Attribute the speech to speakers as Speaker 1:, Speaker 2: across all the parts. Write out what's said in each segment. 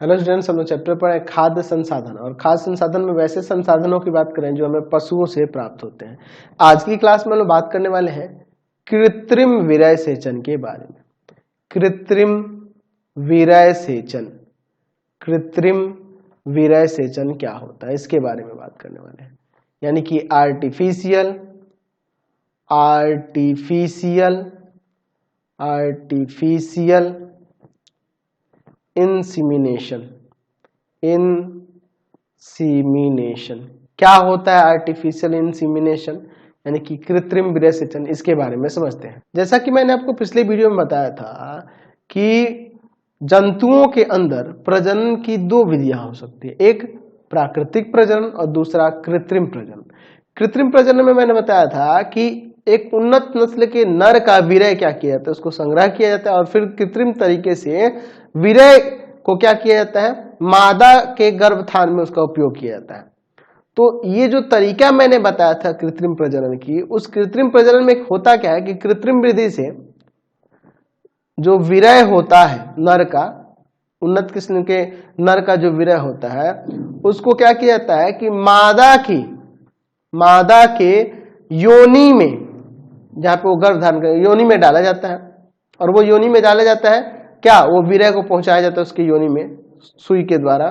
Speaker 1: Hello students, हम लोग chapter पर है खाद्य संसाधन। और खाद्य संसाधन में वैसे संसाधनों की बात करें जो हमें पशुओं से प्राप्त होते हैं। आज की क्लास में हम लोग बात करने वाले हैं कृत्रिम विरय सेचन के बारे में। कृत्रिम विरय सेचन, कृत्रिम विरय सेचन क्या होता है इसके बारे में बात करने वाले हैं। यानी कि आर्टिफिशियल इंसीमिनेशन क्या होता है। आर्टिफिशियल इंसीमिनेशन यानी कि कृत्रिम विरय सेचन, इसके बारे में समझते हैं। जैसा कि मैंने आपको पिछले वीडियो में बताया था कि जंतुओं के अंदर प्रजनन की दो विधियां हो सकती है, एक प्राकृतिक प्रजनन और दूसरा कृत्रिम प्रजनन। कृत्रिम प्रजनन में मैंने बताया था कि एक उन्नत नस्ल के नर का विरय क्या किया जाता है, उसको संग्रह किया जाता है और फिर कृत्रिम तरीके से विरय को क्या किया जाता है, मादा के गर्भधान में उसका उपयोग किया जाता है। तो ये जो तरीका मैंने बताया था कृत्रिम प्रजनन की, उस कृत्रिम प्रजनन में होता क्या है कि कृत्रिम विधि से जो विरय होता है नर का, उन्नत किस्म के नर का जो विरय होता है उसको क्या किया जाता है कि मादा के योनि में, जहां पे वो गर्भधारण कर योनि में डाला जाता है। और वो योनि में डाला जाता है क्या, वो विरय को पहुंचाया जाता है उसकी योनि में सुई के द्वारा,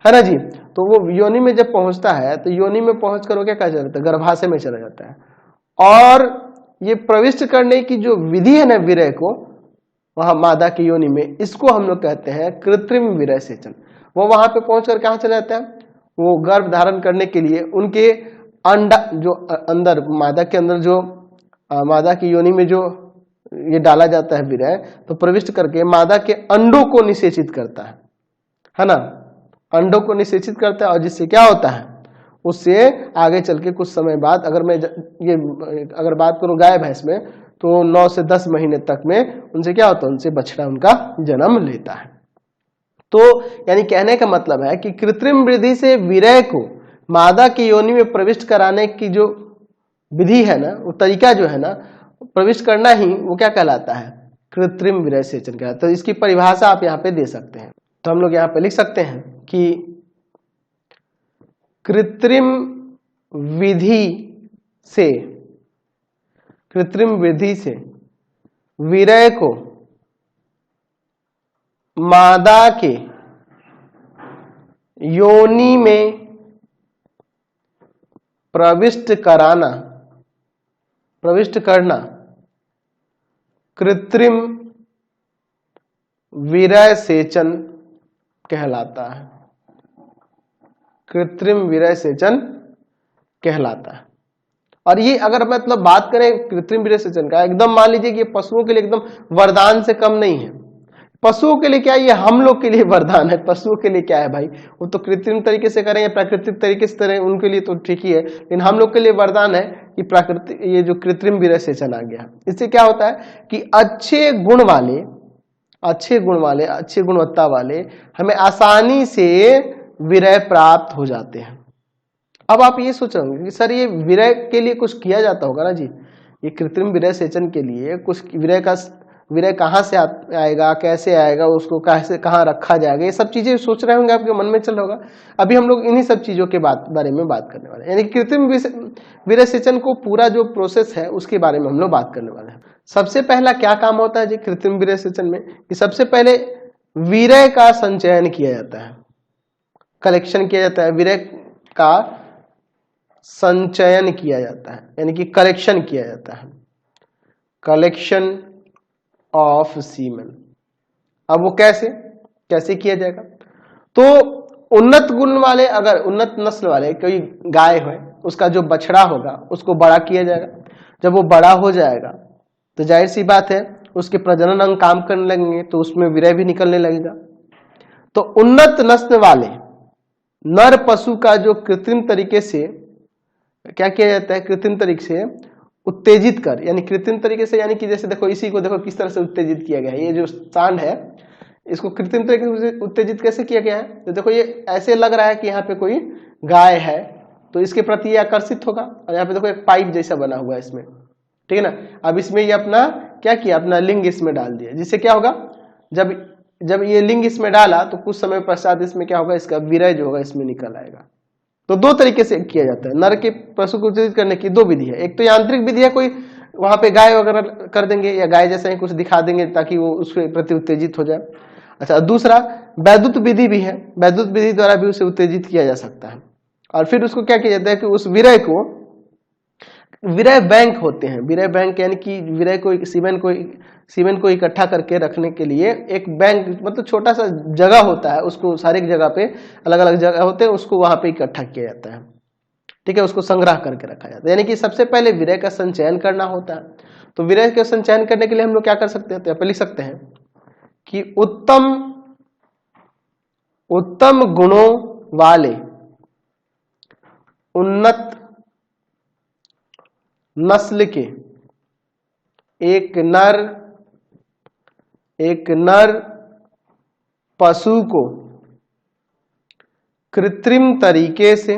Speaker 1: है ना जी। तो वो योनि में जब पहुंचता है तो योनि में पहुंचकर वो क्या कहा जाता है, गर्भाशय में चला जाता है। और ये प्रविष्ट करने की जो विधि है ना विरय को वहां मादा की योनि में, इसको हम लोग कहते हैं कृत्रिम विरय सेचन। वो वहां पे पहुंचकर कहां चला जाता है, वो गर्भ धारण करने के लिए उनके अंडा जो अंदर मादा के अंदर जो मादा की योनि में जो ये डाला जाता है विरय, तो प्रविष्ट करके मादा के अंडों को निषेचित करता है ना, अंडों को निषेचित करता है। और जिससे क्या होता है, उससे आगे चल के कुछ समय बाद, अगर बात करूं गाय भैंस में, तो 9 से 10 महीने तक में उनसे क्या होता है, उनसे बछड़ा उनका जन्म लेता है। तो यानी कहने का मतलब है कि कृत्रिम विधि से विरय को मादा की योनि में प्रविष्ट कराने की जो विधि है ना, वो तरीका जो है ना, प्रविष्ट करना ही वो क्या कहलाता है, कृत्रिम विरय सेचन कहलाता है। तो इसकी परिभाषा आप यहाँ पे दे सकते हैं। तो हम लोग यहाँ पे लिख सकते हैं कि कृत्रिम विधि से विरय को मादा के योनि में प्रविष्ट करना कृत्रिम विरय सेचन कहलाता है। कृत्रिम विरय सेचन कहलाता है। और ये अगर मतलब बात करें कृत्रिम विरय सेचन का, एकदम मान लीजिए कि ये पशुओं के लिए एकदम वरदान से कम नहीं है। पशुओं के लिए क्या, ये हम लोग के लिए वरदान है। पशुओं के लिए क्या है भाई, वो तो कृत्रिम तरीके से करें या प्राकृतिक तरीके से करें, उनके लिए तो ठीक ही है, लेकिन हम लोग के लिए वरदान है कि प्राकृतिक ये जो कृत्रिम विरय सेचन आ गया। इससे क्या होता है कि अच्छे गुणवत्ता वाले हमें आसानी से विरय प्राप्त हो जाते हैं। अब आप ये सोच रहे होंगे कि सर ये विरय के लिए कुछ किया जाता होगा ना जी, ये कृत्रिम विरय सेचन के लिए कुछ विरय कहाँ से आएगा, कैसे आएगा, उसको कैसे कहाँ रखा जाएगा, ये सब चीजें सोच रहे होंगे, आपके मन में चल रहा होगा। अभी हम लोग इन्हीं सब चीजों के बारे में बात करने वाले हैं। यानी कृत्रिम विरय सेचन को पूरा जो प्रोसेस है उसके बारे में हम लोग बात करने वाले हैं। सबसे पहला क्या काम होता है जी कृत्रिम विरय सेचन में, कि सबसे पहले विरय का संचयन किया जाता है, कलेक्शन किया जाता है, विरय का संचयन किया जाता है, यानी कि कलेक्शन किया जाता है, कलेक्शन ऑफ सीमेन। अब वो कैसे किया जाएगा, तो उन्नत गुण वाले, अगर उन्नत नस्ल वाले कोई गाय है, उसका जो बछड़ा होगा उसको बड़ा किया जाएगा। जब वो बड़ा हो जाएगा तो जाहिर सी बात है उसके प्रजनन अंग काम करने लगेंगे, तो उसमें विरय भी निकलने लगेगा। तो उन्नत नस्ल वाले नर पशु का जो कृत्रिम तरीके से क्या किया जाता है, कृत्रिम तरीके से उत्तेजित कर, यानी कृत्रिम तरीके से, यानी कि जैसे देखो इसी को देखो किस तरह से उत्तेजित किया गया है। ये जो सांड है इसको कृत्रिम तरीके से उत्तेजित कैसे किया गया है, तो देखो ये ऐसे लग रहा है कि यहाँ पे कोई गाय है, तो इसके प्रति ये आकर्षित होगा। और यहाँ पे देखो एक पाइप जैसा बना हुआ है इसमें, ठीक है ना। अब इसमें ये अपना क्या किया, अपना लिंग इसमें डाल दिया, जिससे क्या होगा, जब जब ये लिंग इसमें डाला तो कुछ समय पश्चात इसमें क्या होगा, इसका वीर्य जो होगा इसमें निकल आएगा। तो दो तरीके से किया जाता है, नर के पशु को उत्तेजित करने की दो विधि है। एक तो यांत्रिक विधि है, कोई वहां पे गाय वगैरह कर देंगे या गाय जैसा ही कुछ दिखा देंगे ताकि वो उसके प्रति उत्तेजित हो जाए। अच्छा, दूसरा वैद्युत विधि भी है, वैद्युत विधि द्वारा भी उसे उत्तेजित किया जा सकता है। और फिर उसको क्या किया जाता है कि उस वीर्य को, वीर्य बैंक होते हैं, वीर्य बैंक यानी कि वीर्य को, सीमेन को इकट्ठा करके रखने के लिए एक बैंक, मतलब छोटा सा जगह होता है, उसको सारे जगह पे अलग अलग जगह होते हैं, उसको वहां पे इकट्ठा किया जाता है। ठीक है, उसको संग्रह करके रखा जाता है। यानी कि सबसे पहले वीर्य का संचयन करना होता है। तो वीर्य का संचयन करने के लिए हम लोग क्या कर सकते हैं, तो यहाँ पे लिख सकते हैं कि उत्तम गुणों वाले उन्नत नस्ल के एक नर पशु को कृत्रिम तरीके से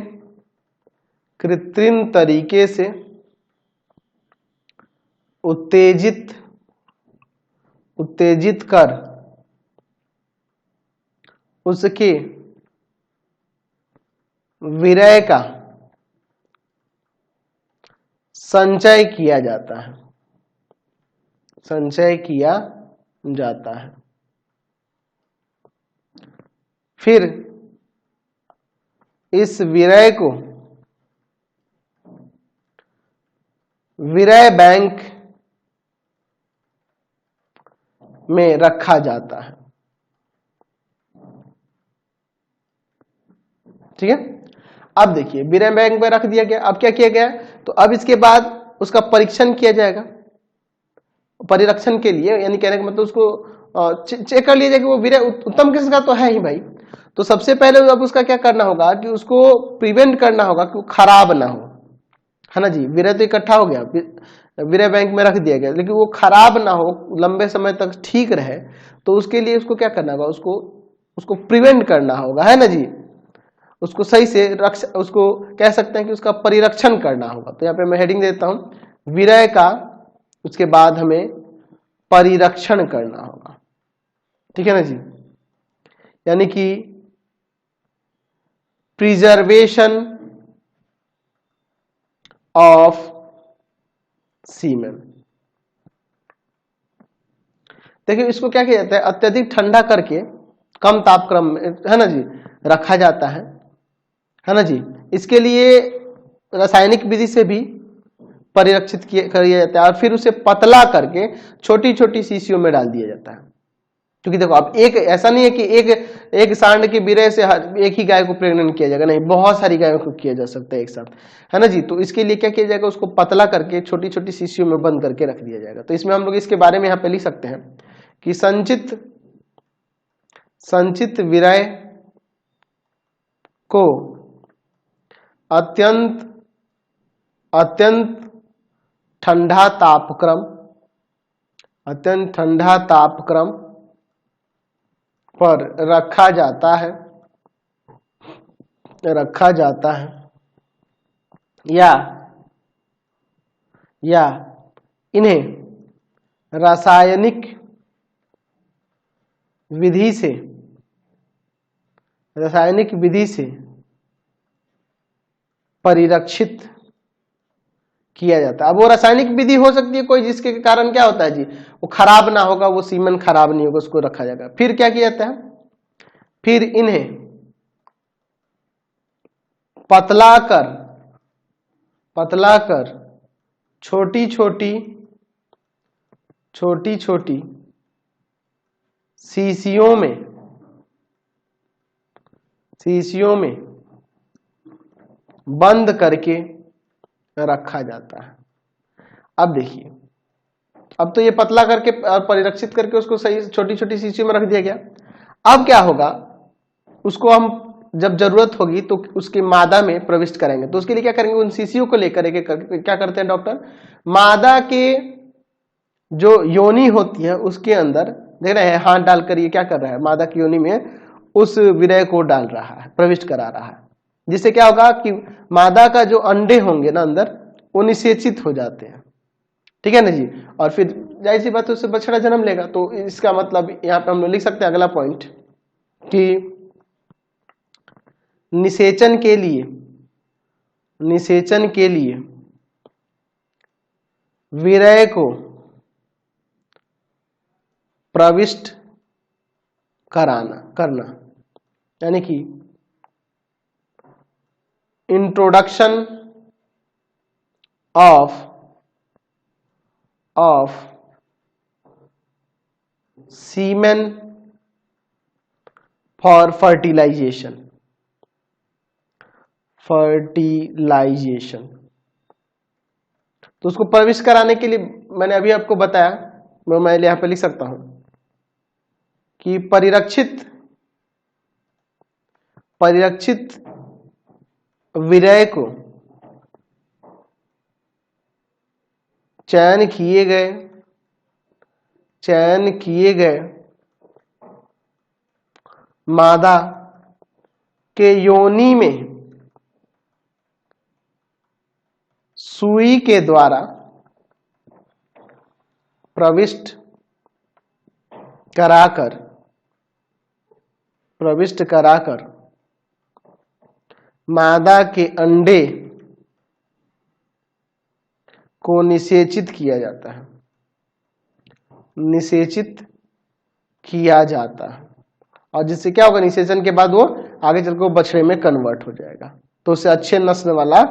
Speaker 1: उत्तेजित कर उसके वीर्य का संचय किया जाता है। फिर इस वीर्य को वीर्य बैंक में रखा जाता है। ठीक है, अब देखिए वीर्य बैंक में रख दिया गया। अब क्या किया गया, तो अब इसके बाद उसका परीक्षण किया जाएगा। परिरक्षण के लिए यानी कहने का मतलब उसको चेक कर लिया जाएगा कि वो वीर्य उत्तम किस्म का तो है ही भाई। तो सबसे पहले अब उसका क्या करना होगा कि उसको प्रिवेंट करना होगा कि वो खराब ना हो, है ना जी। वीर्य तो इकट्ठा हो गया, वीर्य बैंक में रख दिया गया, लेकिन वो खराब ना हो, लंबे समय तक ठीक रहे, तो उसके लिए उसको क्या करना होगा, उसको प्रिवेंट करना होगा, है ना जी। उसको सही से उसको कह सकते हैं कि उसका परिरक्षण करना होगा। तो यहाँ पे मैं हेडिंग देता हूं, वीर्य का उसके बाद हमें परिरक्षण करना होगा। ठीक है ना जी, यानी कि प्रिजर्वेशन ऑफ सीमेन। देखिए इसको क्या किया जाता है, अत्यधिक ठंडा करके कम तापक्रम में, है ना जी, रखा जाता है ना जी। इसके लिए रासायनिक विधि से भी परिरक्षित किया जाता है और फिर उसे पतला करके छोटी छोटी शीशियों में डाल दिया जाता है। क्योंकि देखो अब एक ऐसा नहीं है कि एक सांड के वीर्य से एक ही गाय को प्रेग्नेंट किया जाएगा, नहीं, बहुत सारी गायों को किया जा सकता है एक साथ, है ना जी। तो इसके लिए क्या किया जाएगा, उसको पतला करके छोटी छोटी शीशियों में बंद करके रख दिया जाएगा। तो इसमें हम लोग इसके बारे में यहाँ पे लिख सकते हैं कि संचित वीर्य को अत्यंत ठंडा तापक्रम पर रखा जाता है या इन्हें रासायनिक विधि से परिरक्षित किया जाता है। अब वो रासायनिक विधि हो सकती है कोई, जिसके कारण क्या होता है जी, वो खराब ना होगा, वो सीमेन खराब नहीं होगा, उसको रखा जाएगा। फिर क्या किया जाता है, फिर इन्हें पतला कर छोटी छोटी शीशियों में बंद करके रखा जाता है। अब देखिए, अब तो ये पतला करके परिरक्षित करके उसको सही छोटी छोटी शीशियों में रख दिया गया। अब क्या होगा, उसको हम जब जरूरत होगी तो उसकी मादा में प्रविष्ट करेंगे। तो उसके लिए क्या करेंगे, उन शीशियों को लेकर क्या करते हैं डॉक्टर, मादा के जो योनि होती है उसके अंदर देख रहे हैं, हाथ डालकर ये क्या कर रहा है, मादा की योनि में उस वीर्य को डाल रहा है, प्रविष्ट करा रहा है, जिससे क्या होगा कि मादा का जो अंडे होंगे ना अंदर, वो निषेचित हो जाते हैं, ठीक है ना जी। और फिर जाहिर सी बात है उससे बछड़ा जन्म लेगा। तो इसका मतलब यहाँ पे हम लोग लिख सकते हैं अगला पॉइंट कि निषेचन के लिए वीर्य को प्रविष्ट करना यानी कि introduction of semen for fertilisation तो उसको प्रविष्ट कराने के लिए मैंने अभी आपको बताया, मैं यहां पे लिख सकता हूं कि परिरक्षित वीर्य को चयन किए गए मादा के योनि में सुई के द्वारा प्रविष्ट कराकर मादा के अंडे को निषेचित किया जाता है और जिससे क्या होगा, निषेचन के बाद वो आगे चलकर वो बछड़े में कन्वर्ट हो जाएगा। तो उससे अच्छे नस्ल वाला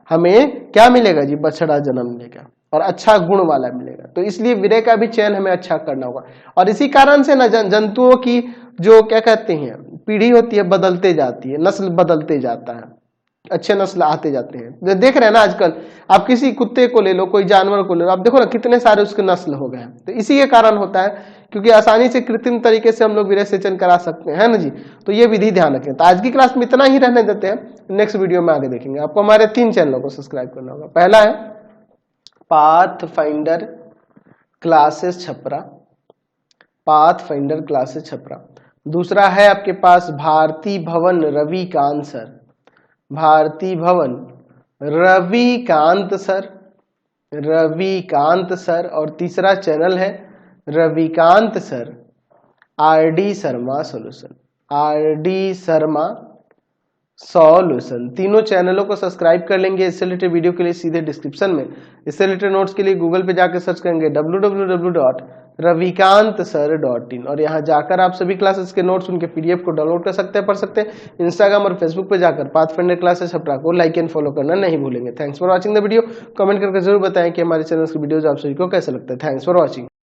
Speaker 1: हमें क्या मिलेगा जी, बछड़ा जन्म लेगा और अच्छा गुण वाला मिलेगा। तो इसलिए वीर्य का भी चयन हमें अच्छा करना होगा। और इसी कारण से ना जंतुओं की जो क्या कहते हैं पीढ़ी होती है बदलते जाती है, नस्ल बदलते जाता है, अच्छे नस्ल आते जाते हैं। देख रहे हैं ना आजकल, आप किसी कुत्ते को ले लो, कोई जानवर को ले लो, आप देखो ना कितने सारे उसके नस्ल हो गए हैं। तो इसी के कारण होता है क्योंकि आसानी से कृत्रिम तरीके से हम लोग वीर्य सेचन करा सकते हैं, है ना जी। तो ये विधि ध्यान रखें। तो आज की क्लास में इतना ही रहने देते हैं, नेक्स्ट वीडियो में आगे देखेंगे। आपको हमारे 3 चैनलों को सब्सक्राइब करना होगा। पहला है पाथफाइंडर क्लासेस छपरा, दूसरा है आपके पास भारती भवन रविकांत सर, और तीसरा चैनल है Ravikant sir RD Sharma solution. तीनों चैनलों को सब्सक्राइब कर लेंगे। इससे रिलेटेड वीडियो के लिए सीधे डिस्क्रिप्शन में, इससे रिलेटेड नोट्स के लिए गूगल पे जाकर सर्च करेंगे www.ravikansir.in और यहाँ जाकर आप सभी क्लासेस के नोट्स, उनके PDF को डाउनलोड कर सकते हैं, पढ़ सकते हैं। इंस्टाग्राम और फेसबुक पे जाकर पाथफाइंडर क्लासेस छपरा को लाइक एंड फॉलो करना नहीं भूलेंगे। Thanks for watching the video. Comment करके जरूर बताएं कि हमारे चैनल की वीडियोज आप सभी को कैसे लगता है। Thanks for watching.